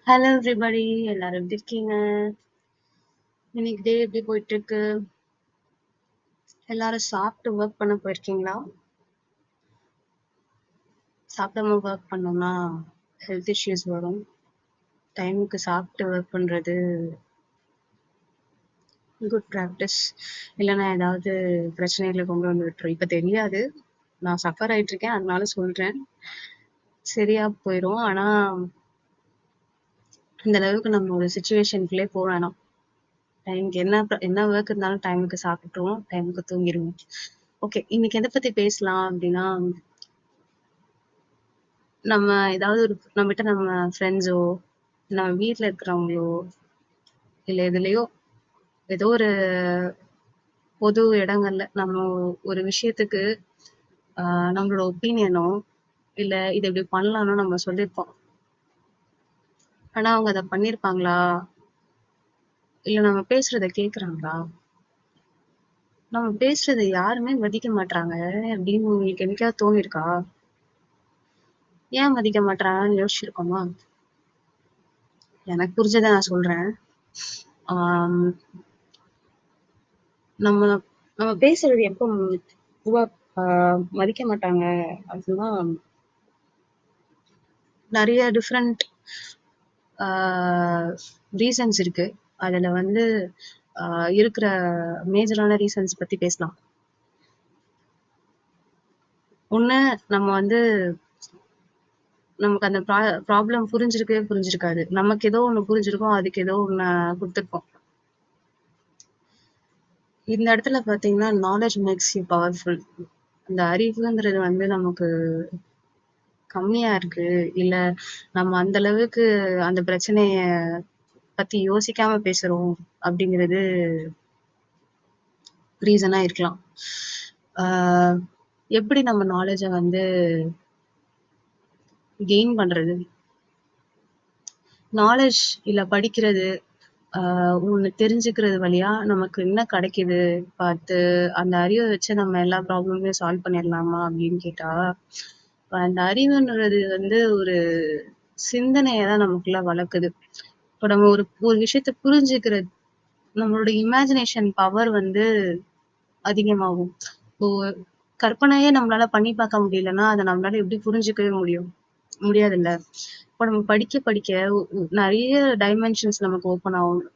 Hello everybody, எல்லாரும் எப்படி இருக்கீங்க? இன்னைக்கு டே எப்படி போயிட்டு இருக்கு? எல்லாரும் சாப்பிட்டு ஒர்க் பண்ண போயிருக்கீங்களா? சாப்பிடாம ஒர்க் பண்ணோம்னா ஹெல்த் இஷ்யூஸ் வரும். டைமுக்கு சாப்பிட்டு ஒர்க் பண்றது குட் ப்ராக்டிஸ். இல்லைன்னா ஏதாவது பிரச்சனைகளை கொண்டு வந்து விட்டுரும். இப்ப தெரியாது, நான் சஃபர் ஆயிட்டு இருக்கேன், அதனால சொல்றேன். சரியா போயிடும். ஆனா இந்த அளவுக்கு நம்ம ஒரு சுச்சுவேஷனுக்குள்ளே போக வேணாம். டைமுக்கு என்ன ஒர்க் இருந்தாலும் டைமுக்கு சாப்பிட்டுருவோம், டைமுக்கு தூங்கிடுவோம். ஓகே, இன்னைக்கு எதை பத்தி பேசலாம் அப்படின்னா, நம்ம ஏதாவது நம்மகிட்ட நம்ம ஃப்ரெண்ட்ஸோ, நம்ம வீட்ல இருக்கிறவங்களோ, இல்ல எதுலயோ ஏதோ ஒரு பொது இடங்கள்ல நம்ம ஒரு விஷயத்துக்கு நம்மளோட ஒப்பீனியனோ, இல்ல இதை இப்படி பண்ணலாம்னு நம்ம சொல்லியிருப்போம். ஆனா அவங்க அதை பண்ணியிருப்பாங்களா? இல்ல நம்ம பேசுறத கேக்குறாங்களா? நம்ம பேசுறதை யாருமே மதிக்க மாட்றாங்க அப்படின்னு உங்களுக்கு என்னைக்காவது தோணிருக்கா? ஏன் மதிக்க மாட்றாங்கன்னு யோசிச்சிருக்கோமா? எனக்கு புரிஞ்சதை நான் சொல்றேன். ஆஹ் நம்ம நம்ம பேசுறது எப்போ பொதுவா மதிக்க மாட்டாங்க அப்படின்னா, நிறைய டிஃப்ரெண்ட் ரீசன்ஸ் இருக்கு. அதுல வந்து இருக்கிற மேஜரான ரீசன்ஸ் பத்தி பேசலாம். ஒண்ணு, நம்ம வந்து நமக்கு அந்த ப்ராப்ளம் புரிஞ்சிருக்காது. நமக்கு ஏதோ ஒண்ணு புரிஞ்சிருக்கும், அதுக்கு ஏதோ ஒண்ணு கொடுத்துருப்போம். இந்த இடத்துல பாத்தீங்கன்னா நாலேஜ் மேக்ஸ் யூ பவர்ஃபுல். அந்த அறிவுங்கிறது வந்து நமக்கு கம்மியா இருக்கு, இல்ல நம்ம அந்த அளவுக்கு அந்த பிரச்சனைய பத்தி யோசிக்காம பேசுறோம் அப்படிங்கிறது ரீசனா இருக்கலாம். எப்படி நம்ம நாலேஜ வந்து கெயின் பண்றது? நாலேஜ் இல்ல படிக்கிறது, ஒண்ணு தெரிஞ்சுக்கிறது வழியா நமக்கு என்ன கிடைக்குது பார்த்து அந்த அறிவை வச்சு நம்ம எல்லா ப்ராப்ளமே சால்வ் பண்ணிடலாமா அப்படின்னு கேட்டா, அந்த அறிவுன்றது வந்து ஒரு சிந்தனையை தான் நமக்குள்ள வளர்க்குது. இப்போ நம்ம ஒரு ஒரு விஷயத்த புரிஞ்சுக்கிறது, நம்மளோட இமேஜினேஷன் பவர் வந்து அதிகமாகும். இப்போ கற்பனையே நம்மளால பண்ணி பார்க்க முடியலன்னா அதை நம்மளால எப்படி புரிஞ்சுக்கவே முடியாதுல்ல. இப்போ நம்ம படிக்க படிக்க நிறைய டைமென்ஷன்ஸ் நமக்கு ஓப்பன் ஆகும்.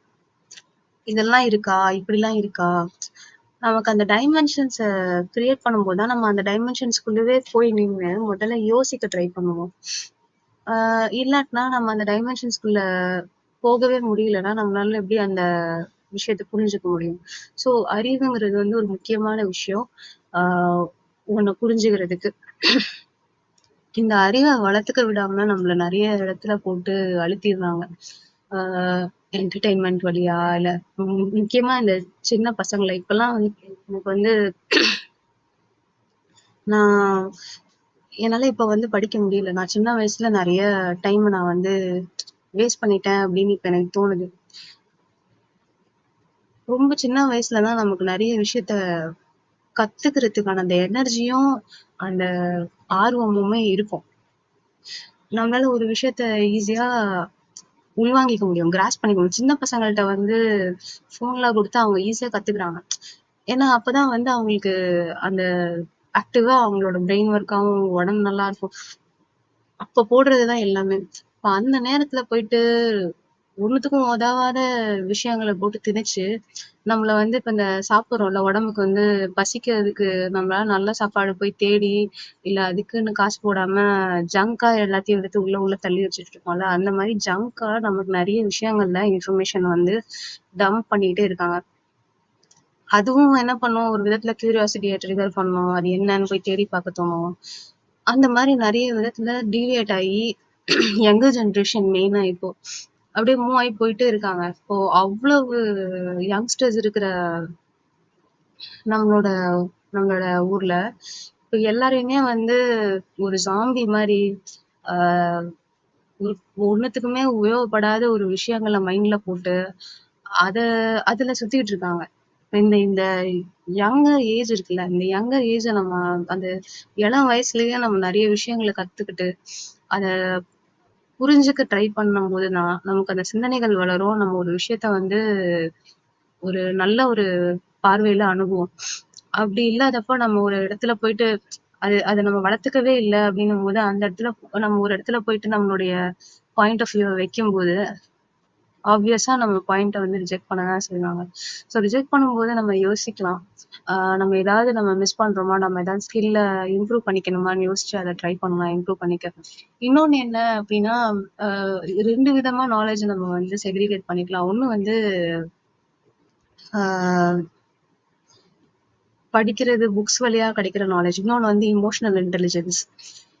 இதெல்லாம் இருக்கா, இப்படிலாம் இருக்கா, நமக்கு அந்த டைமென்ஷன்ஸை கிரியேட் பண்ணும்போது தான் நம்ம அந்த டைமென்ஷன்ஸ்குள்ளவே போய் நின்று முதல்ல யோசிக்க ட்ரை பண்ணுவோம். இல்லாட்டினா நம்ம அந்த டைமென்ஷன்ஸ்குள்ள போகவே முடியலன்னா நம்மளால எப்படி அந்த விஷயத்தை புரிஞ்சுக்க முடியும்? ஸோ அறிவுங்கிறது வந்து ஒரு முக்கியமான விஷயம் ஒண்ணு புரிஞ்சுக்கிறதுக்கு. இந்த அறிவை வளர்த்துக்க விடாம நம்மள நிறைய இடத்துல போட்டு அழுத்திடுறாங்க. என்டர்டெயின்மெண்ட் வழியா, இல்ல முக்கியமா இந்த சின்ன பசங்களை இப்பெல்லாம் வந்து எனக்கு வந்து நான் என்னால இப்ப வந்து படிக்க முடியல. நான் சின்ன வயசுல நிறைய டைம் நான் வந்து வேஸ்ட் பண்ணிட்டேன் அப்படின்னு இப்ப எனக்கு தோணுது. ரொம்ப சின்ன வயசுலதான் நமக்கு நிறைய விஷயத்த கத்துக்கிறதுக்கான அந்த எனர்ஜியும் அந்த ஆர்வமுமே இருக்கும். நம்மளால ஒரு விஷயத்த ஈஸியா உள்வாங்கிக்க முடியும், கிராஸ் பண்ணிக்க முடியும். சின்ன பசங்கள்ட்ட வந்து போன்லாம் கொடுத்து அவங்க ஈஸியா கத்துக்கிறாங்க. ஏன்னா அப்பதான் வந்து அவங்களுக்கு அந்த ஆக்டிவா அவங்களோட பிரெயின் ஒர்க் ஆகும், உடம்பு நல்லா இருக்கும். அப்ப போடுறதுதான் எல்லாமே. இப்ப அந்த நேரத்துல போயிட்டு ஒண்ணுத்துக்கும் உதவாத விஷயங்களை போட்டு திணிச்சு நம்மள வந்து இப்ப இந்த சாப்பிடுறோம்ல, உடம்புக்கு வந்து பசிக்கிறதுக்கு நம்மளால நல்ல சாப்பாடு போய் தேடி, இல்ல அதுக்குன்னு காசு போடாம ஜங்கா எல்லாத்தையும் எடுத்து உள்ள தள்ளி வச்சுட்டு இருக்கோம்ல, அந்த மாதிரி ஜங்கா நமக்கு நிறைய விஷயங்கள்ல இன்ஃபர்மேஷன் வந்து டம்ப் பண்ணிட்டே இருக்காங்க. அதுவும் என்ன பண்ணும், ஒரு விதத்துல கியூரியாசிட்டியை ட்ரிகர் பண்ணும், அது என்னன்னு போய் தேடி பார்க்க தோணும். அந்த மாதிரி நிறைய விதத்துல டீவியேட் ஆகி யங்கர் ஜென்ரேஷன் மெயினா இப்போ அப்படியே மூவ் ஆகி போயிட்டே இருக்காங்க. இப்போ அவ்வளவு யங்ஸ்டர்ஸ் இருக்கிற நம்மளோட நம்மளோட ஊர்ல இப்ப எல்லாரையுமே வந்து ஒரு ஜாம்பி மாதிரி ஆஹ் ஒண்ணுத்துக்குமே உபயோகப்படாத ஒரு விஷயங்களை மைண்ட்ல போட்டு அத அதுல சுத்திட்டு இருக்காங்க. இந்த இந்த யங்கர் ஏஜ் இருக்குல்ல, இந்த யங்கர் ஏஜ நம்ம அந்த இளம் வயசுலயே நம்ம நிறைய விஷயங்களை கத்துக்கிட்டு அத புரிஞ்சுக்க ட்ரை பண்ணும்போது தான் நமக்கு அந்த சிந்தனைகள் வளரும். நம்ம ஒரு விஷயத்த வந்து ஒரு நல்ல ஒரு பார்வையில அணுகுவோம். அப்படி இல்லாதப்ப நம்ம ஒரு இடத்துல போயிட்டு அத நம்ம வளர்த்துக்கவே இல்ல அப்படின்னும்போது, அந்த இடத்துல நம்ம ஒரு இடத்துல போயிட்டு நம்மளுடைய பாயிண்ட் ஆஃப் வியூவ வைக்கும்போது, ஆப்வியஸா நம்ம பாயிண்ட்ட வந்து ரிஜெக்ட் பண்ண தான் செய்வாங்க. ஸோ ரிஜெக்ட் பண்ணும்போது நம்ம யோசிக்கலாம். நம்ம ஏதாவது நம்ம மிஸ் பண்றோமா? நம்ம ஏதாவது ஸ்கில்ல இம்ப்ரூவ் பண்ணிக்கணுமான்னு யோசிச்சு அத ட்ரை பண்ணலாம், இம்ப்ரூவ் பண்ணிக்க. இன்னொன்னு என்ன அப்டின்னா, அ 2 விதமா நாலேட்ஜ நம்ம வந்து செக்ரிகேட் பண்ணிக்கலாம். ஒண்ணு வந்து ஆ படிக்கிறது புக்ஸ் வழியா கிடைக்கிற நாலேட்ஜ். இன்னொன்னு வந்து இமோஷனல் இன்டெலிஜென்ஸ்.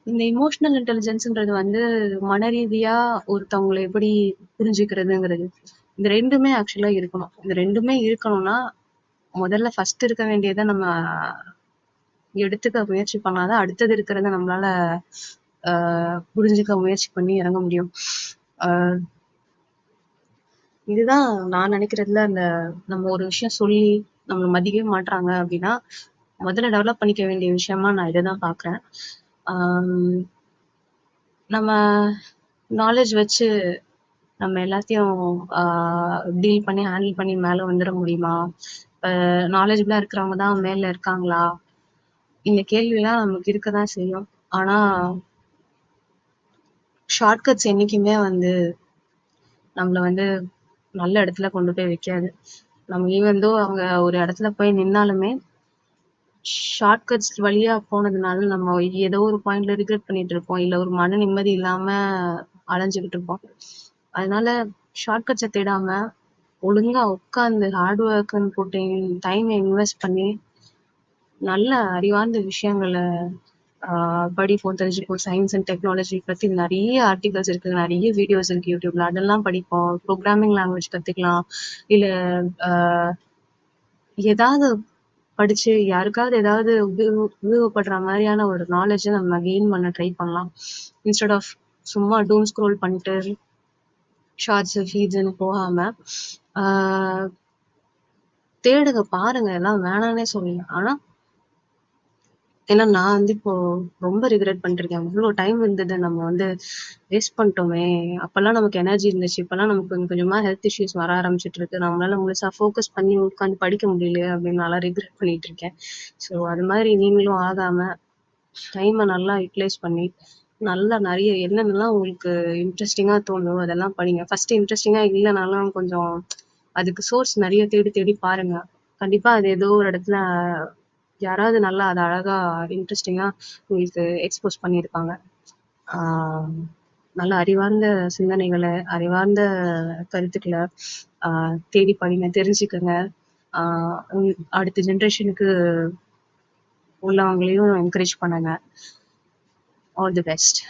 இந்த இமோஷனல் இன்டெலிஜென்ஸ்ன்றது வந்து மனரீதியா ஒருத்தவங்கள எப்படி புரிஞ்சுக்கிறதுங்கிறது. இந்த 2மே ஆக்சுவலா இருக்கணும். இந்த 2மே இருக்கணும்னா, முதல்ல ஃபர்ஸ்ட் இருக்க வேண்டியத நம்ம எடுத்துக்க முயற்சி பண்ணா தான், அடுத்தது இருக்கிறத நம்மளால ஆ புரிஞ்சுக்க முயற்சி பண்ணி இறங்க முடியும். ஆ இதுதான் நான் நினைக்கிறதுல அந்த நம்ம ஒரு விஷயம் சொல்லி நம்மள மதிக்கவே மாட்றாங்க அப்படின்னா, முதல்ல டெவலப் பண்ணிக்க வேண்டிய விஷயமா நான் இத தான் பார்க்குறேன். ஆம், நம்ம நாலேட்ஜ் வச்சு நம்ம எல்லாத்தையும் ஆ டீல் பண்ணி, ஹேண்டில் பண்ணி மேல வந்துர முடியுமா? நாலேட்ஜபிளா இருக்கிறவங்க தான் மேல இருக்காங்களா? இந்த கேள்விலாம் நமக்கு இருக்க தான் செய்யும். ஆனா, ஷார்ட்கட்ஸ் என்னைக்குமே வந்து நம்மள வந்து நல்ல இடத்துல கொண்டு போய் வைக்காது. நம்ம ஈவன் தோ அங்க ஒரு இடத்துல போய் நின்னாலுமே, ஷார்ட்கட்ஸ் வழியா போனதுனால நம்ம ஏதோ ஒரு பாயிண்ட்ல ரிக்ரெட் பண்ணிட்டு இருப்போம். இல்ல ஒரு மன நிம்மதி இல்லாம அலைஞ்சுகிட்டு இருப்போம். அதனால ஷார்ட்கட்ஸ தேடாம, ஒழுங்கா உட்கார்ந்து ஹார்ட் ஒர்க்ன்னு போட்டு டைம இன்வெஸ்ட் பண்ணி, நல்ல அறிவார்ந்த விஷயங்கள படிப்போம், தெரிஞ்சுப்போம். சயின்ஸ் அண்ட் டெக்னாலஜி பத்தி நெறைய ஆர்டிகல்ஸ் இருக்கு. நெறைய வீடியோஸ் இருக்கு யூடியூப்ல. அதெல்லாம் படிப்போம். ப்ரோகிராமிங் லாங்குவேஜ் கத்துக்கலாம். இல்ல அ ஏதாவது படிச்சு யாருக்காவது ஏதாவது உபயோகப்படுற மாரியான ஒரு நாலேட்ஜ நம்ம கெயின் பண்ண ட்ரை பண்ணலாம். இன்ஸ்டெட் ஆஃப் சும்மா டூம் ஸ்க்ரோல் பண்ணிட்டு ஷார்ட்ஸ், ஃபீட்ஸ்ன்னு போகாம, ஆ தேடுங்க, பாருங்க. எல்லாம் வேணான்னே சொல்லல. ஆனா ஏன்னா நான் வந்து இப்போ ரொம்ப ரிக்ரெட் பண்ணிட்டுருக்கேன். இவ்ளோ டைம் இருந்தத நம்ம வந்து வேஸ்ட் பண்ணிட்டோமே! அப்பல்லாம் நமக்கு எனர்ஜி இருந்துச்சு. இப்பல்லாம் நமக்கு கொஞ்சம் கொஞ்சமா ஹெல்த் இஷ்யூஸ் வர ஆரம்பிச்சுட்டு இருக்கு. நம்மளால முழுசா ஃபோக்கஸ் பண்ணி உட்காந்து படிக்க முடியலையே! அப்படின்னு நான்லாம் ரிக்ரெட் பண்ணிட்டு இருக்கேன். ஸோ அது மாரி நீங்களும் ஆகாம டைம நல்லா யுட்டிலைஸ் பண்ணி, நல்லா நெறைய என்னென்னலாம் உங்களுக்கு இன்ட்ரஸ்டிங்கா தோணுதோ அதெல்லாம் படிங்க. ஃபர்ஸ்ட்டு இன்ட்ரஸ்டிங்கா இல்லனாலும் கொஞ்சம் அதுக்கு சோர்ஸ் நெறைய தேடி தேடி பாருங்க. கண்டிப்பா அது ஏதோ ஒரு இடத்துல யாராவது நல்லா அத அழகா இன்ட்ரஸ்டிங்கா உங்களுக்கு எக்ஸ்போஸ் பண்ணியிருப்பாங்க. ஆ நல்ல அறிவார்ந்த சிந்தனைகள, அறிவார்ந்த கருத்துக்கள ஆ தேடி படிங்க, தெரிஞ்சுக்கங்க. ஆ அடுத்த ஜெனரேஷனுக்கு உள்ளவங்களையும் என்கரேஜ் பண்ணுங்க. All the best.